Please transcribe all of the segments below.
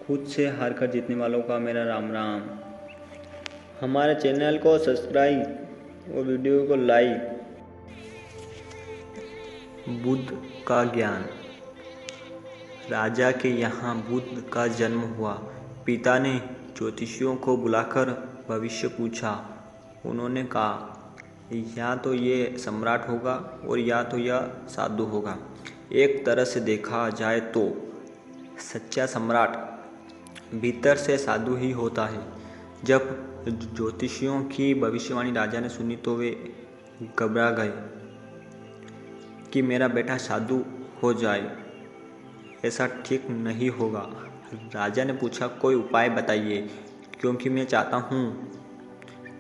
खुद से हार कर जीतने वालों का मेरा राम राम। हमारे चैनल को सब्सक्राइब और वीडियो को लाइक। बुद्ध का ज्ञान। राजा के यहाँ बुद्ध का जन्म हुआ। पिता ने ज्योतिषियों को बुलाकर भविष्य पूछा। उन्होंने कहा, या तो ये सम्राट होगा और या तो यह साधु होगा। एक तरह से देखा जाए तो सच्चा सम्राट भीतर से साधु ही होता है। जब ज्योतिषियों की भविष्यवाणी राजा ने सुनी तो वे घबरा गए कि मेरा बेटा साधु हो जाए, ऐसा ठीक नहीं होगा। राजा ने पूछा, कोई उपाय बताइए, क्योंकि मैं चाहता हूँ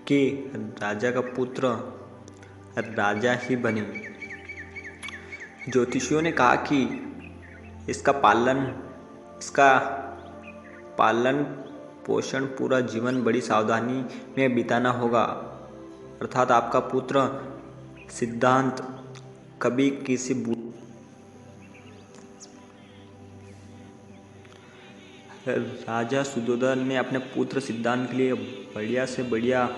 कि राजा का पुत्र राजा ही बने। ज्योतिषियों ने कहा कि इसका पालन पोषण पूरा जीवन बड़ी सावधानी में बिताना होगा, अर्थात आपका पुत्र सिद्धांत कभी किसी राजा सुधोधन ने अपने पुत्र सिद्धांत के लिए बढ़िया से बढ़िया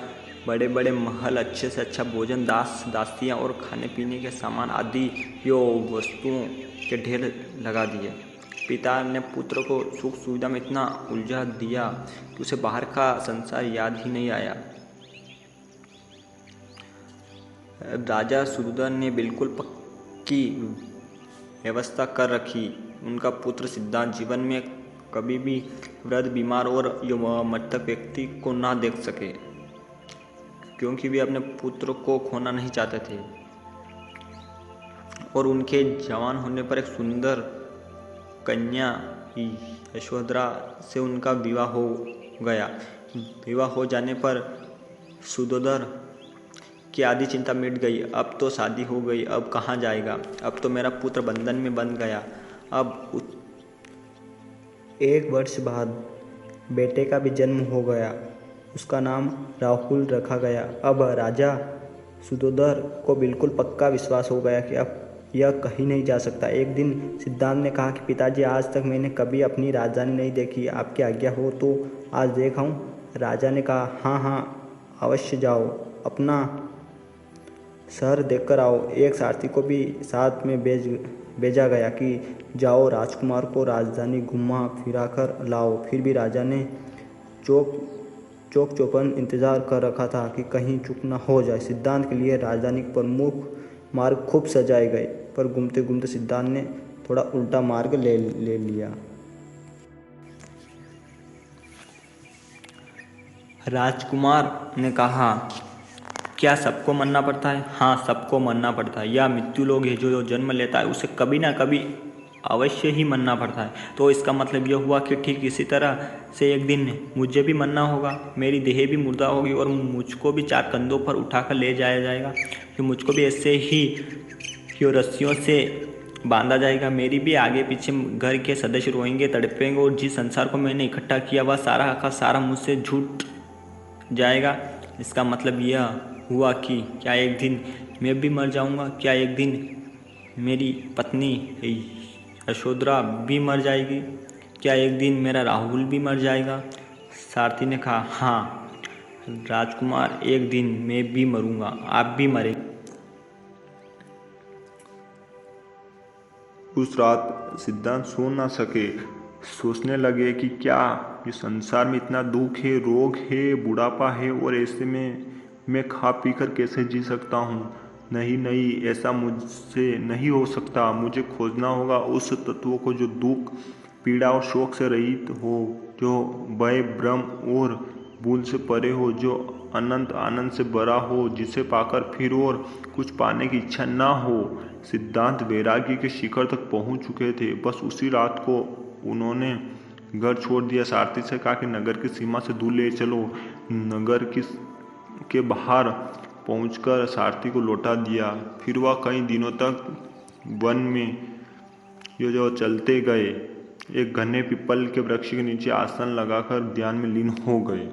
बड़े बड़े महल, अच्छे से अच्छा भोजन, दास दासियाँ और खाने पीने के सामान आदि यो वस्तुओं के ढेर लगा दिए। पिता ने पुत्र को सुख सुविधा में इतना उलझा दिया कि उसे बाहर का संसार याद ही नहीं आया। राजा सुधोधन ने बिल्कुल पक्की व्यवस्था कर रखी। उनका पुत्र सिद्धांत जीवन में कभी भी वृद्ध, बीमार और मृतक व्यक्ति को ना देख सके, क्योंकि वे अपने पुत्र को खोना नहीं चाहते थे। और उनके जवान होने पर एक सुंदर कन्या यशोधरा से उनका विवाह हो गया। विवाह हो जाने पर सुधोधन की आधी चिंता मिट गई। अब तो शादी हो गई, अब कहाँ जाएगा? अब तो मेरा पुत्र बंधन में बंध गया। अब 1 वर्ष बाद बेटे का भी जन्म हो गया। उसका नाम राहुल रखा गया। अब राजा सुधोधन को बिल्कुल पक्का विश्वास हो गया कि अब यह कहीं नहीं जा सकता। एक दिन सिद्धांत ने कहा कि पिताजी, आज तक मैंने कभी अपनी राजधानी नहीं देखी, आपकी आज्ञा हो तो आज देखाऊं? राजा ने कहा, हाँ, अवश्य जाओ, अपना शहर देखकर आओ। एक सारथी को भी साथ में भेजा गया कि जाओ, राजकुमार को राजधानी घुमा फिरा कर लाओ। फिर भी राजा ने चौक चौपन इंतजार कर रखा था कि कहीं चूक न हो जाए। सिद्धांत के लिए राजधानी के प्रमुख मार्ग खूब सजाए गए, पर घूमते घूमते सिद्धांत ने थोड़ा उल्टा मार्ग ले लिया। राजकुमार ने कहा, क्या सबको मरना पड़ता है? हाँ, सबको मरना पड़ता है। यह मृत्यु लोग है, जो जन्म लेता है उसे कभी ना कभी अवश्य ही मरना पड़ता है। तो इसका मतलब यह हुआ कि ठीक इसी तरह से एक दिन मुझे भी मरना होगा। मेरी देह भी मुर्दा होगी और मुझको भी 4 कंधों पर उठाकर ले जाया जाएगा। फिर मुझको भी ऐसे ही रस्सियों से बांधा जाएगा। मेरी भी आगे पीछे घर के सदस्य रोएंगे, तड़पेंगे और जिस संसार को मैंने इकट्ठा किया वह सारा का सारा मुझसे छूट जाएगा। इसका मतलब यह हुआ कि क्या एक दिन मैं भी मर जाऊंगा? क्या एक दिन मेरी पत्नी यशोधरा भी मर जाएगी? क्या एक दिन मेरा राहुल भी मर जाएगा? सारथी ने कहा, हाँ राजकुमार, एक दिन मैं भी मरूंगा, आप भी मरेंगे। उस रात सिद्धांत सो ना सके। सोचने लगे कि क्या ये संसार में इतना दुख है, रोग है, बुढ़ापा है, और ऐसे में मैं खा पी कर कैसे जी सकता हूँ? नहीं, ऐसा मुझसे नहीं हो सकता। मुझे खोजना होगा उस तत्व को जो दुख, पीड़ा और शोक से रहित हो, जो भय, भ्रम और भूल से परे हो, जो अनंत आनंद से भरा हो, जिसे पाकर फिर और कुछ पाने की इच्छा ना हो। सिद्धांत वैराग्य के शिखर तक पहुंच चुके थे। बस उसी रात को उन्होंने घर छोड़ दिया। सारथी से कहा कि नगर की सीमा से दूर ले चलो। नगर के बाहर पहुंचकर सारथी को लौटा दिया। फिर वह कई दिनों तक वन में जो चलते गए। एक घने पीपल के वृक्ष के नीचे आसन लगाकर ध्यान में लीन हो गए।